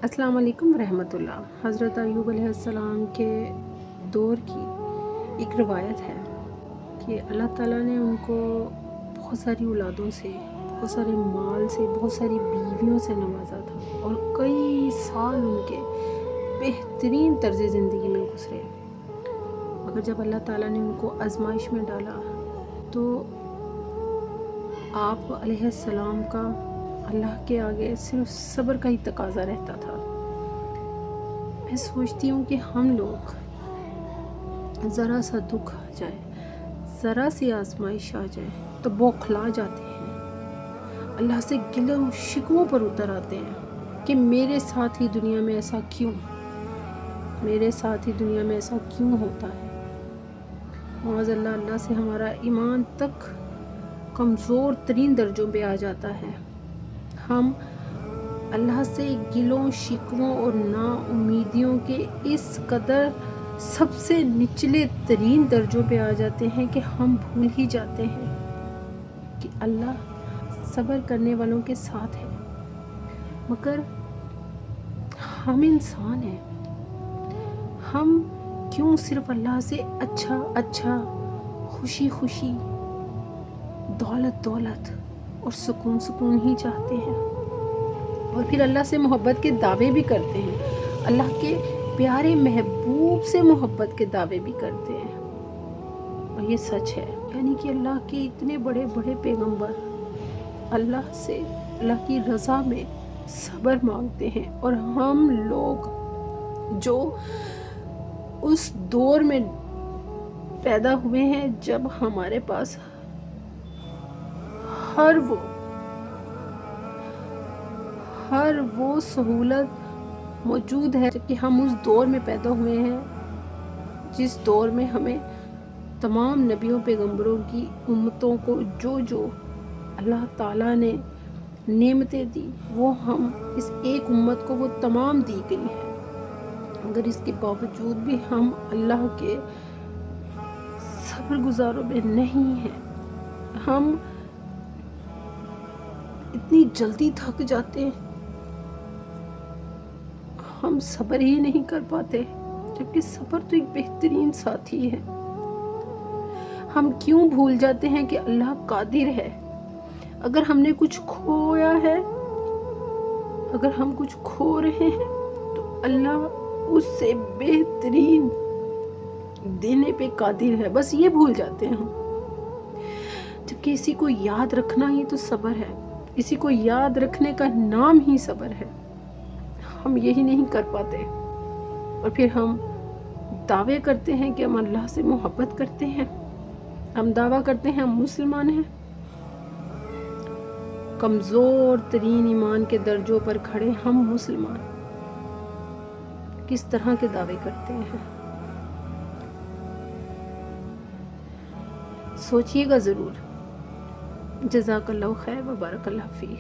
अस्सलाम वालेकुम रहमतुल्लाह। हज़रत अय्यूब अलैहिस्सलाम के दौर की एक रवायत है कि अल्लाह ताला ने उनको बहुत सारी औलादों से, बहुत सारे माल से, बहुत सारी बीवियों से नवाजा था और कई साल उनके बेहतरीन तर्ज़ ज़िंदगी में गुज़रे। मगर जब अल्लाह ताला ने उनको आज़माइश में डाला तो आप अलैहिस्सलाम का अल्लाह के आगे सिर्फ सब्र का ही तकाज़ा रहता था। मैं सोचती हूँ कि हम लोग ज़रा सा दुख आ जाए, ज़रा सी आज़माइश आ जाए तो बौखला जाते हैं, अल्लाह से गिले शिकवों पर उतर आते हैं कि मेरे साथ ही दुनिया में ऐसा क्यों, मेरे साथ ही दुनिया में ऐसा क्यों होता है। माज़अल्लाह अल्लाह से हमारा ईमान तक कमज़ोर तरीन दर्जों पे आ जाता है। हम अल्लाह से गिलों शिकवों और नाउमीदियों के इस कदर सबसे निचले तरीन दर्जों पे आ जाते हैं कि हम भूल ही जाते हैं कि अल्लाह सब्र करने वालों के साथ है। मगर हम इंसान हैं, हम क्यों सिर्फ अल्लाह से अच्छा अच्छा, खुशी खुशी, दौलत दौलत और सुकून सुकून ही चाहते हैं, और फिर अल्लाह से मोहब्बत के दावे भी करते हैं, अल्लाह के प्यारे महबूब से मोहब्बत के दावे भी करते हैं। और ये सच है, यानी कि अल्लाह के इतने बड़े बड़े पैगंबर अल्लाह से अल्लाह की रज़ा में सब्र मांगते हैं, और हम लोग जो उस दौर में पैदा हुए हैं जब हमारे पास हर वो सहूलत मौजूद है, कि हम उस दौर में पैदा हुए हैं जिस दौर में हमें तमाम नबियों पैगंबरों की उम्मतों को जो जो अल्लाह ताला ने नेमतें दी वो हम इस एक उम्मत को वो तमाम दी गई हैं। मगर इसके बावजूद भी हम अल्लाह के सब्र गुज़ारों में नहीं हैं। हम इतनी जल्दी थक जाते हैं, हम सब्र ही नहीं कर पाते, जबकि सब्र तो एक बेहतरीन साथी है। हम क्यों भूल जाते हैं कि अल्लाह कादिर है। अगर हमने कुछ खोया है, अगर हम कुछ खो रहे हैं तो अल्लाह उससे बेहतरीन देने पे कादिर है, बस ये भूल जाते हैं हम। जबकि इसी को याद रखना ही तो सब्र है, इसी को याद रखने का नाम ही सब्र है। हम यही नहीं कर पाते, और फिर हम दावे करते हैं कि हम अल्लाह से मोहब्बत करते हैं, हम दावा करते हैं हम मुसलमान हैं। कमज़ोर तरीन ईमान के दर्जों पर खड़े हम मुसलमान किस तरह के दावे करते हैं, सोचिएगा ज़रूर। जज़ाकल्लाहु खैर व बारकल्लाहु फीह।